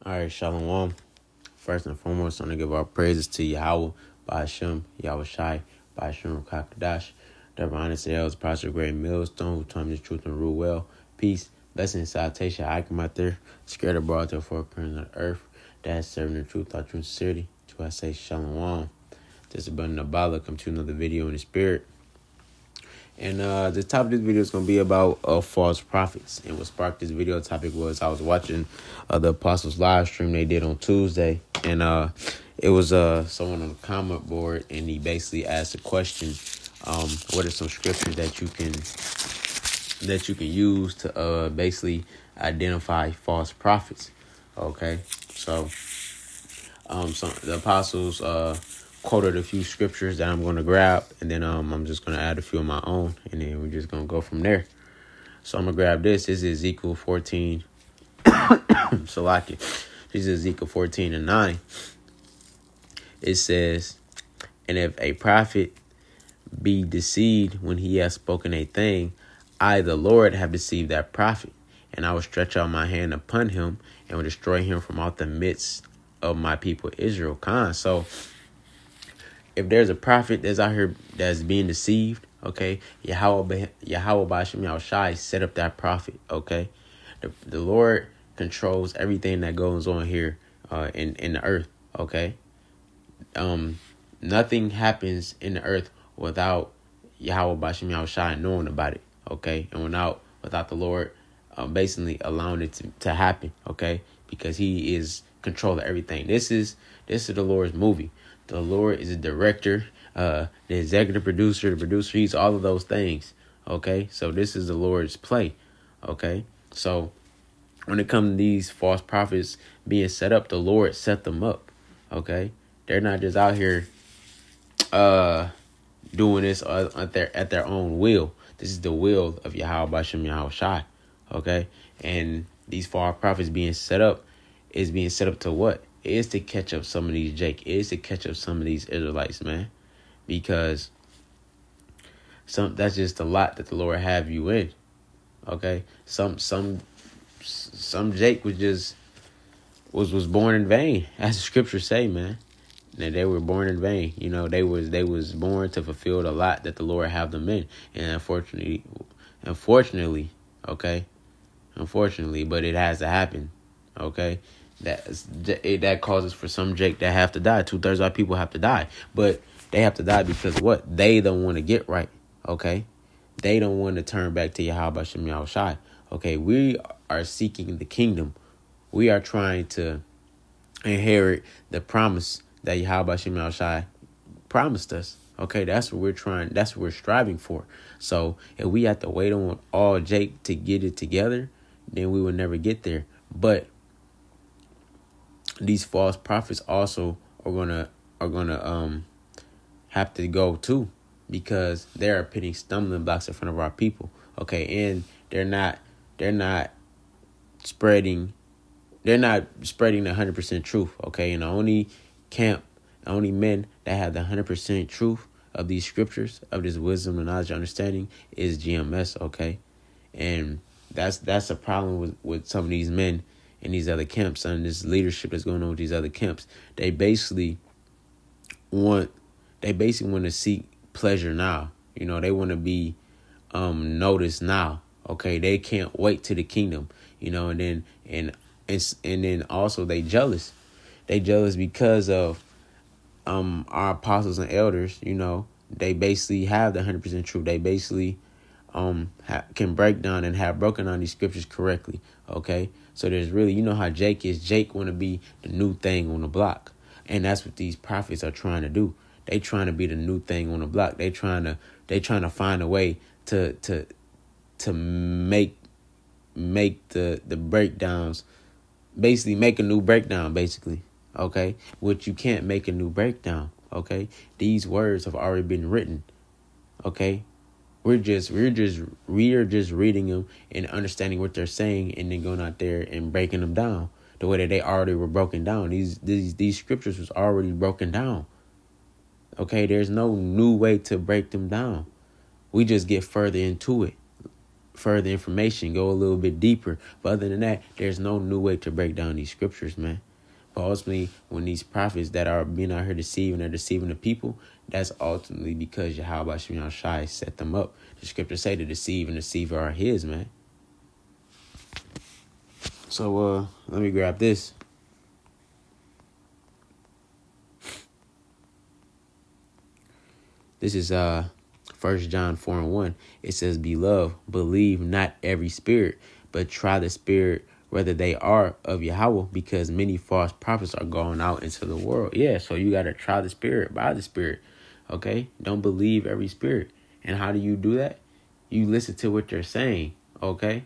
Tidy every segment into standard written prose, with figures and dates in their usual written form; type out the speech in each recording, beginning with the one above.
All right, Shalom. First and foremost, I want to give our praises to Yahweh, Ba'ashem, Yahweh Shai, Ba'ashem, Kakadash, Divine Sales, Pastor Great Millstone, who told me the truth and rule well. Peace, blessing, salutation. I come out there, scared of brought to the four corners of the earth, that's serving the truth, thought, truth, and sincerity. To I say Shalom. This is Abundant Abala. Come to another video in the spirit. And the topic of this video is going to be about false prophets. And what sparked this video topic was I was watching the Apostles live stream they did on Tuesday. And it was someone on the comment board, and he basically asked a question. What are some scriptures that you can use to basically identify false prophets? Okay, so the apostles quoted a few scriptures that I'm going to grab, and then I'm just going to add a few of my own, and then we're just going to go from there. So I'm going to grab this. This is Ezekiel 14. Salaki. This is Ezekiel 14:9. It says, "And if a prophet be deceived when he has spoken a thing, I, the Lord, have deceived that prophet, and I will stretch out my hand upon him and will destroy him from out the midst of my people Israel." So if there's a prophet that's out here that's being deceived, okay, Yahweh Ba'ashem Yahweh Shai set up that prophet, okay? The Lord controls everything that goes on here in the earth, okay? Nothing happens in the earth without Yahweh Ba'ashem Yahweh Shai knowing about it, okay? And without the Lord basically allowing it to happen, okay? Because he is control of everything. This is the Lord's movie. The Lord is the director, the executive producer, the producer. He's all of those things. Okay, so this is the Lord's play. Okay, so when it comes to these false prophets being set up, the Lord set them up. Okay, they're not just out here doing this at their own will. This is the will of Yahweh Ba'ashem Yahweh Shai. Okay, and these false prophets being set up is being set up to what? It is to catch up some of these It is to catch up some of these Israelites, man. Because that's just a lot that the Lord have you in. Okay? Some Jake was born in vain, as the scriptures say, man. That they were born in vain. You know, they was born to fulfill the lot that the Lord have them in. And unfortunately, okay? Unfortunately, but it has to happen. Okay? That causes for some Jake that have to die. 2/3 of our people have to die, but they have to die because what? They don't want to get right. Okay, they don't want to turn back to Yahweh Ba'ashem Yahweh Shai. Okay, we are seeking the kingdom. We are trying to inherit the promise that Yahweh Ba'ashem Yahweh Shai promised us. Okay, that's what we're trying. That's what we're striving for. So if we have to wait on all Jake to get it together, then we will never get there. But these false prophets also are gonna have to go too, because they are putting stumbling blocks in front of our people. Okay, and they're not spreading the 100% truth. Okay, and the only men that have the 100% truth of these scriptures, of this wisdom and knowledge and understanding, is GMS. Okay, and that's a problem with some of these men in these other camps, and this leadership that's going on with these other camps. They basically want to seek pleasure now. You know, they want to be noticed now. Okay, they can't wait to the kingdom. You know, and then also they jealous. They jealous because of our apostles and elders. You know, they basically have the 100% truth. They basically can break down and have broken down these scriptures correctly. Okay, so there's really, you know how Jake is. Jake want to be the new thing on the block, and that's what these prophets are trying to do. They trying to be the new thing on the block. They trying to find a way to make the breakdowns, basically make a new breakdown, basically. Okay, which you can't make a new breakdown. Okay, these words have already been written. Okay. We're just reading them and understanding what they're saying, and then going out there and breaking them down the way that they already were broken down. These scriptures was already broken down. Okay, there's no new way to break them down. We just get further into it. further information, go a little bit deeper. But other than that, there's no new way to break down these scriptures, man. But ultimately, when these prophets that are being out here deceiving, they're deceiving the people, that's ultimately because Yahweh Shem Shai set them up. The scriptures say to deceive and deceiver are his, man. So let me grab this. This is 1 John 4:1. It says, "Beloved, believe not every spirit, but try the spirit whether they are of Yahweh, because many false prophets are going out into the world." Yeah, so you got to try the spirit by the spirit. Okay? Don't believe every spirit. And how do you do that? You listen to what they're saying. Okay?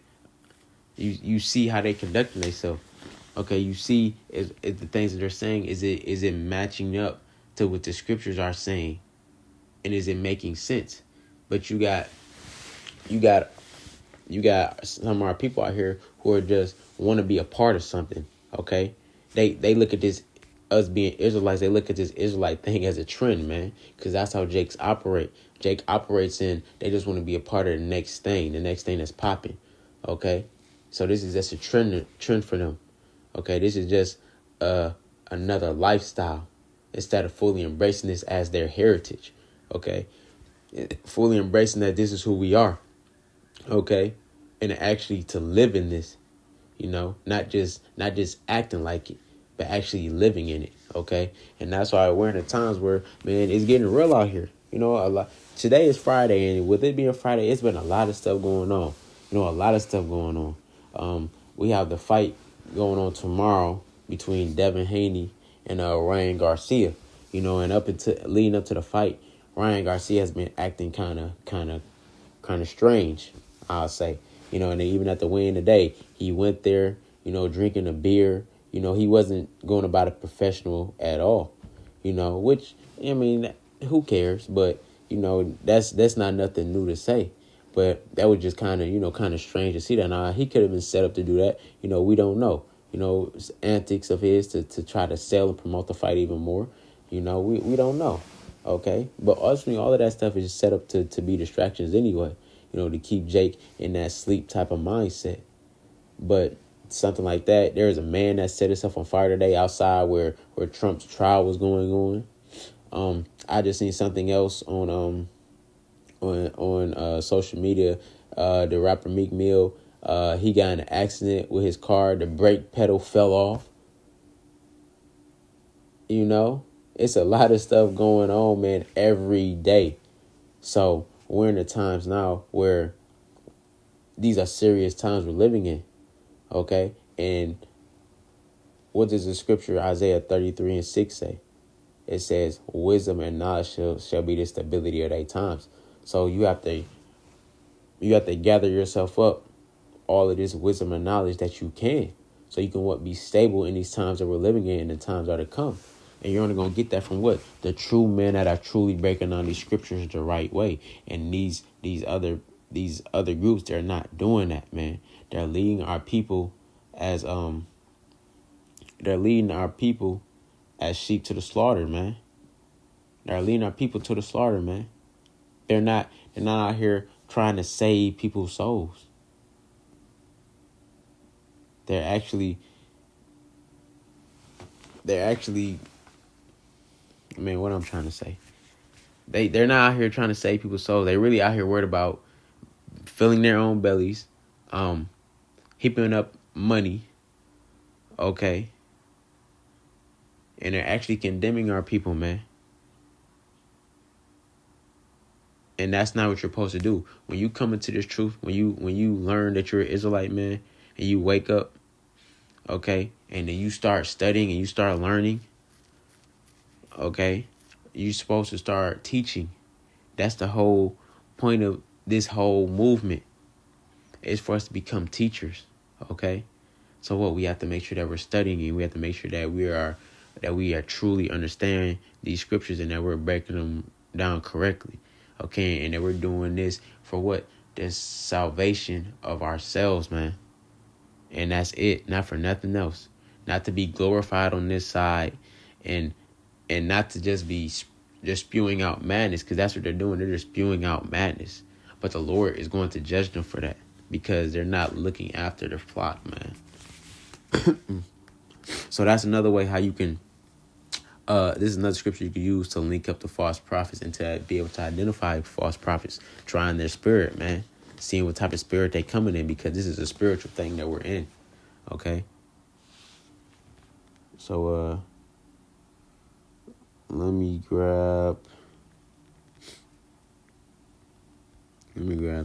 You see how they conducting themselves. Okay, you see is the things that they're saying, is it matching up to what the scriptures are saying? And is it making sense? But you got some of our people out here who are just want to be a part of something. Okay, they look at this, us being Israelites, they look at this Israelite thing as a trend, man, because that's how Jake's operate. Jake operates in, they just want to be a part of the next thing that's popping. Okay, so this is just a trend for them. Okay, this is just another lifestyle instead of fully embracing this as their heritage. Okay, fully embracing that this is who we are. Okay, and actually to live in this, not just acting like it, but actually living in it. Okay, and that's why we're in the times where, man, it's getting real out here. A lot. Today is Friday, and with it being Friday, it's been a lot of stuff going on. A lot of stuff going on. We have the fight going on tomorrow between Devin Haney and Ryan Garcia. And leading up to the fight, Ryan Garcia has been acting kind of strange, I'll say. And then even at the weigh-in today, he went there, drinking a beer. He wasn't going about it professional at all. Which, I mean, who cares? But that's not nothing new to say. But that was just kind of strange to see that. Now, he could have been set up to do that. We don't know. It's antics of his to try to sell and promote the fight even more. We don't know. Okay. But ultimately, all of that stuff is set up to be distractions anyway, to keep Jake in that sleep type of mindset. But something like that, there is a man that set himself on fire today outside where Trump's trial was going on. I just seen something else on social media. The rapper Meek Mill, he got in an accident with his car. The brake pedal fell off. It's a lot of stuff going on, man, every day. So we're in the times now where these are serious times we're living in. Okay. And what does the scripture Isaiah 33:6 say? It says, wisdom and knowledge shall be the stability of their times. So you have to gather yourself up, all of this wisdom and knowledge that you can, so you can be stable in these times that we're living in and the times that are to come. And you're only going to get that from what? The true men that are truly breaking down these scriptures the right way. And these other groups, they're not doing that, man. They're leading our people as sheep to the slaughter, man. They're leading our people to the slaughter, man. They're not out here trying to save people's souls. They're actually, I mean, what I'm trying to say. They're not out here trying to save people's souls. They really out here worried about filling their own bellies, heaping up money, okay? And they're actually condemning our people, man. And that's not what you're supposed to do. When you come into this truth, when you learn that you're an Israelite, man, and you wake up, okay, and then you start studying and you start learning, okay, you're supposed to start teaching. That's the whole point of this whole movement, is for us to become teachers, okay? So what? We have to make sure that we're studying, and we have to make sure that we are truly understanding these scriptures and that we're breaking them down correctly, okay? And that we're doing this for what? The salvation of ourselves, man. And that's it, not for nothing else. Not to be glorified on this side, and not to just be spewing out madness, because that's what they're doing. They're just spewing out madness. But the Lord is going to judge them for that, because they're not looking after the flock, man. So that's another way how you can, this is another scripture you can use to link up the false prophets and to be able to identify false prophets, trying their spirit, man, seeing what type of spirit they coming in, because this is a spiritual thing that we're in. Okay. So, let me grab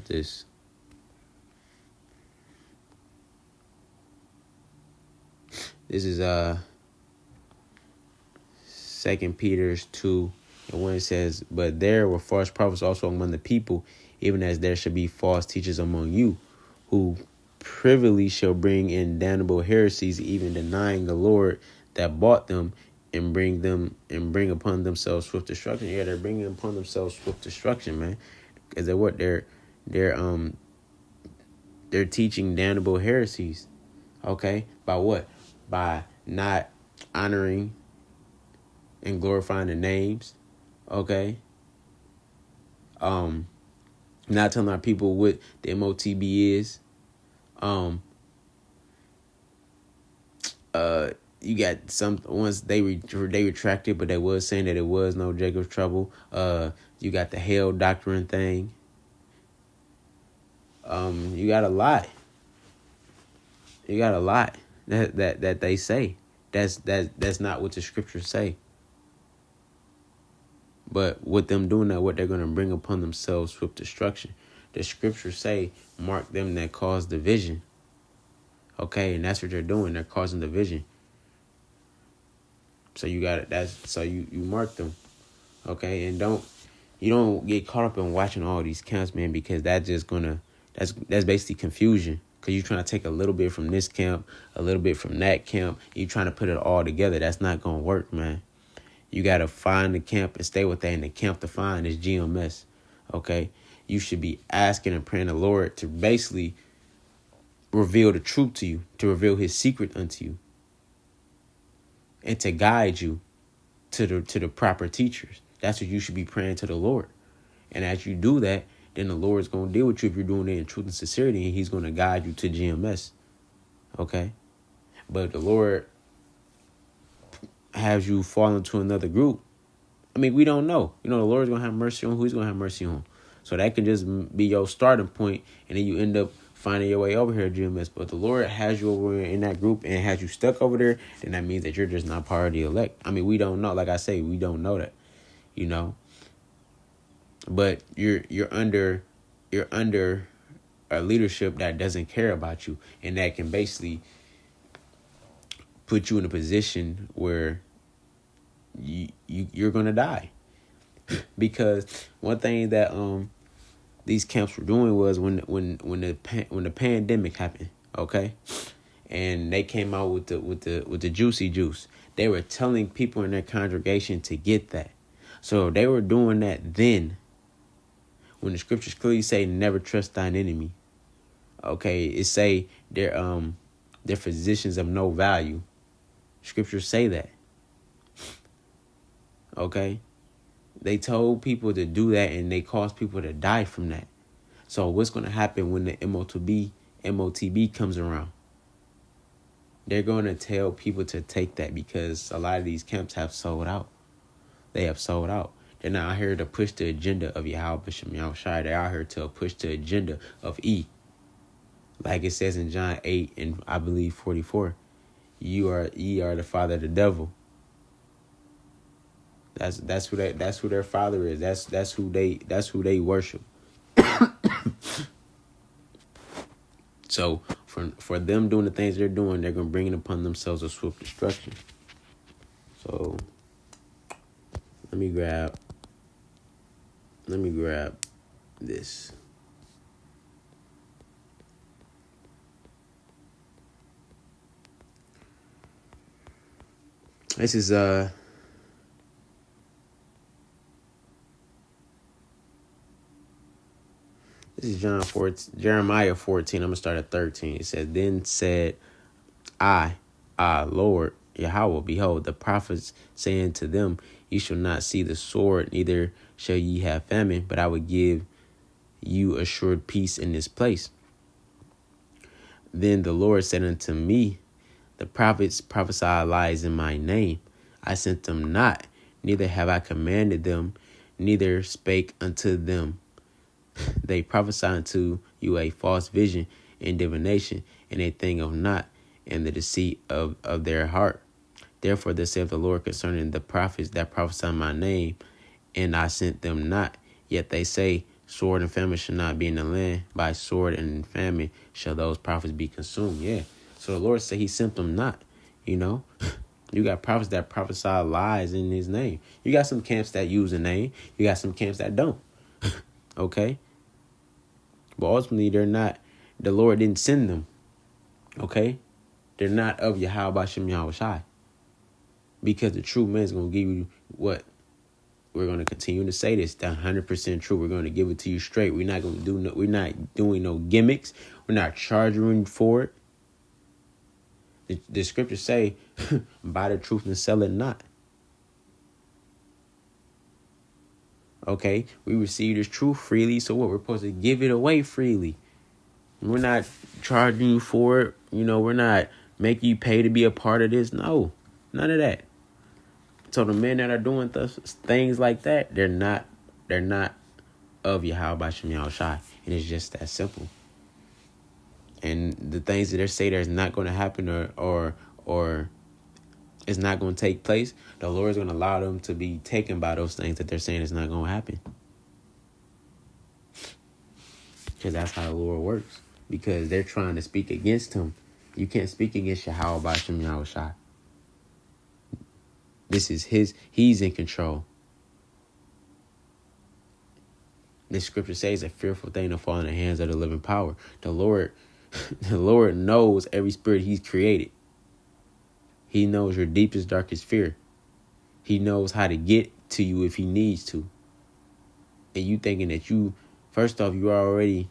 this. This is 2 Peter 2, and when it says, "But there were false prophets also among the people, even as there shall be false teachers among you, who privily shall bring in damnable heresies, even denying the Lord that bought them, and bring upon themselves swift destruction." Yeah, they're bringing upon themselves swift destruction, man. Because they're teaching damnable heresies. Okay, by what? By not honoring and glorifying the names. Okay. Not telling our people what the MOTB is. You got some once they retracted, but they was saying that it was no Jacob's trouble. You got the hell doctrine thing. You got a lot. You got a lot that they say. That's not what the scriptures say. But with them doing that, what they're going to bring upon themselves swift destruction. The scriptures say, "Mark them that cause division." Okay, and that's what they're doing. They're causing division. So you got it. So you mark them. Okay, and you don't get caught up in watching all these camps, man, because that's basically confusion. Because you're trying to take a little bit from this camp, a little bit from that camp. You're trying to put it all together. That's not going to work, man. You got to find the camp and stay with that. And the camp to find is GMS. Okay? You should be asking and praying the Lord to basically reveal the truth to you, to reveal his secret unto you, and to guide you to the proper teachers. That's what you should be praying to the Lord. And as you do that, then the Lord's going to deal with you if you're doing it in truth and sincerity, and he's going to guide you to GMS. Okay? But the Lord has you fall into another group. I mean, we don't know. The Lord's going to have mercy on who he's going to have mercy on. So that can just be your starting point, and then you end up finding your way over here at GMS. But the Lord has you over in that group and has you stuck over there, then that means that you're just not part of the elect. I mean, we don't know. Like I say, we don't know that, But you're under a leadership that doesn't care about you, and that can basically put you in a position where you're gonna die. Because one thing that these camps were doing was when the pandemic happened, okay, and they came out with the juicy juice, they were telling people in their congregation to get that. So they were doing that then, when the scriptures clearly say, "Never trust thine enemy." Okay, it say they're physicians of no value. Scriptures say that. Okay, they told people to do that, and they caused people to die from that. So what's going to happen when the MOTB comes around? They're going to tell people to take that, because a lot of these camps have sold out. They have sold out. They're not out here to push the agenda of Yahweh Bishop Yahushua. They're out here to push the agenda of E. Like it says in John 8 and I believe 44. Ye are the father of the devil. That's who their father is. That's who they worship. So for them doing the things they're doing, they're gonna bring it upon themselves a swift destruction. So let me grab this. This is Jeremiah 14. I'm gonna start at 13. It says, "Then said I, Lord Yahweh, behold, the prophets saying to them, ye shall not see the sword, neither shall ye have famine, but I will give you assured peace in this place." Then the Lord said unto me, the prophets prophesy lies in my name. I sent them not, neither have I commanded them, neither spake unto them. They prophesy unto you a false vision and divination, and a thing of naught, and the deceit of their heart. Therefore, thus saith the Lord concerning the prophets that prophesy in my name, and I sent them not. Yet they say, sword and famine shall not be in the land. By sword and famine shall those prophets be consumed. Yeah. So the Lord said he sent them not. You know, you got prophets that prophesy lies in his name. You got some camps that use the name. You got some camps that don't. Okay. But ultimately, they're not. The Lord didn't send them. Okay. They're not of Yahweh Shem Yahweh Shai. Because the true man is going to give you what? We're going to continue to say this. That's 100% true. We're going to give it to you straight. We're not going to do no, we're not doing no gimmicks. We're not charging for it. The scriptures say, buy the truth and sell it not. Okay, we receive this truth freely. So what? We're supposed to give it away freely. We're not charging you for it. You know, we're not making you pay to be a part of this. No, none of that. So the men that are doing things like that, they're not of Yahweh Shem Yahweh Shai. And it's just that simple. And the things that they say there's not going to happen or it's not going to take place, the Lord is going to allow them to be taken by those things that they're saying is not going to happen. Because that's how the Lord works. Because they're trying to speak against him. You can't speak against Yahweh Shem Yahweh Shai. This is he's in control. This scripture says a fearful thing to fall in the hands of the living power. The Lord knows every spirit he's created. He knows your deepest, darkest fear. He knows how to get to you if he needs to. And you thinking that first off, you are already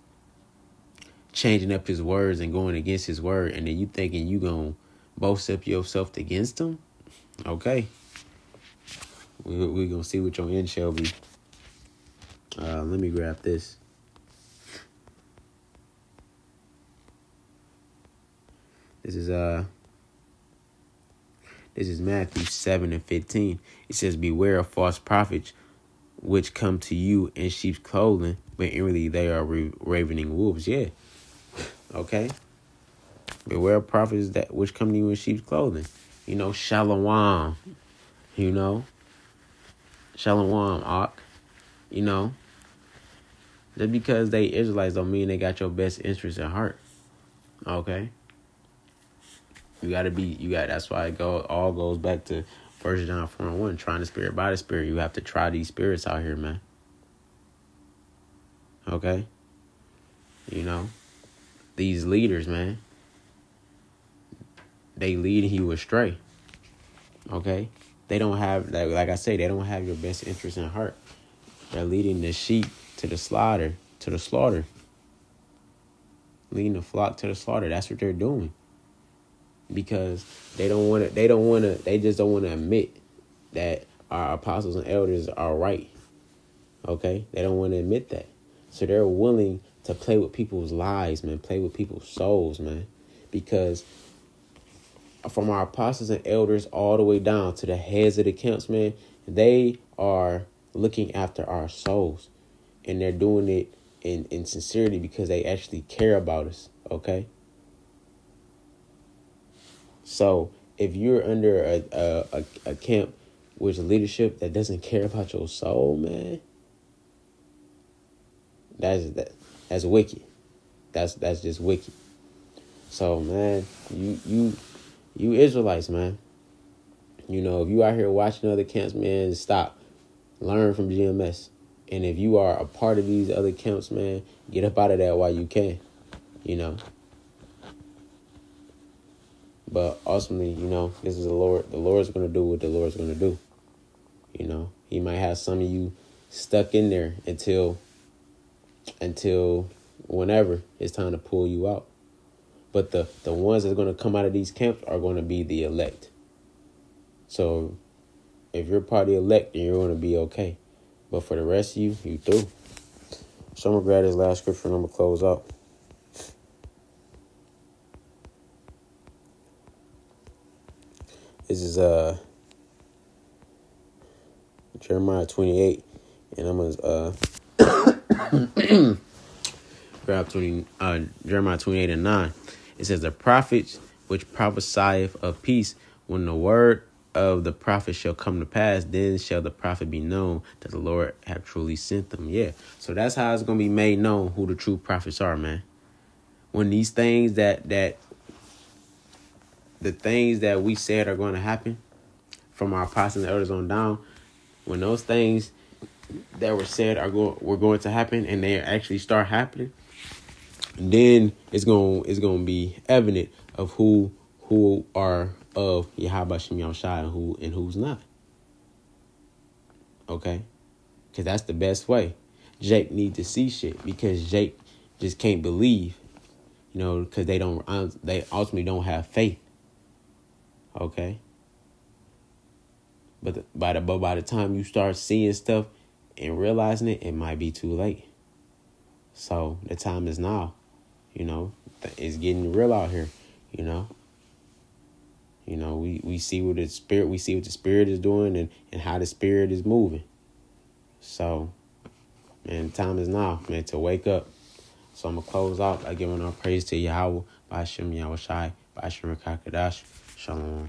changing up his words and going against his word. And then you thinking you going to boast up yourself against him? Okay. We're going to see what your end shall be. Let me grab this. This is Matthew 7:15. It says, beware of false prophets which come to you in sheep's clothing, but inwardly they are ravening wolves. Yeah. Okay. Beware of prophets which come to you in sheep's clothing. You know, Shalom. You know. Shalom, Ak. You know. Just because they Israelites don't mean they got your best interest at heart. Okay. That's why all goes back to 1 John 4:1, trying the spirit by the spirit. You have to try these spirits out here, man. Okay? You know, these leaders, man, they lead you astray. Okay? They don't have, like I say, they don't have your best interest in heart. They're leading the sheep to the slaughter. Leading the flock to the slaughter. That's what they're doing. Because they just don't want to admit that our apostles and elders are right. Okay? They don't want to admit that. So they're willing to play with people's lives, man. Play with people's souls, man. Because from our apostles and elders all the way down to the heads of the camps, man, they are looking after our souls. And they're doing it in sincerity because they actually care about us. Okay? So if you're under a camp with leadership that doesn't care about your soul, man, that's wicked. That's just wicked. So, man, you Israelites, man, you know, if you out here watching other camps, man, stop. Learn from GMS. And if you are a part of these other camps, man, get up out of that while you can, you know. But ultimately, you know, this is the Lord. The Lord's going to do what the Lord's going to do. You know, he might have some of you stuck in there until whenever it's time to pull you out. But the ones that's going to come out of these camps are going to be the elect. So if you're part of the elect, then you're going to be okay. But for the rest of you through. So I'm going to grab this last scripture and I'm going to close out. This is Jeremiah 28, and I'm gonna grab Jeremiah 28 and 9. It says, the prophets which prophesieth of peace, when the word of the prophet shall come to pass, then shall the prophet be known that the Lord have truly sent them. Yeah. So that's how it's gonna be made known who the true prophets are, man. When these things the things that we said are going to happen from our apostles and elders on down, when those things that were said were going to happen and they actually start happening, then it's gonna be evident of who are of Yahweh Shem Yahushua and who's not. Okay, because that's the best way. Jake need to see shit because Jake just can't believe, because they ultimately don't have faith. Okay, but by the time you start seeing stuff and realizing it, it might be too late. So the time is now. It's getting real out here. We see what the spirit is doing and how the spirit is moving. So, man, time is now, man, to wake up. So I'm gonna close out by giving our praise to Yahweh, by Hashem Yahushai, by Hashem Rakakadash. Shalom.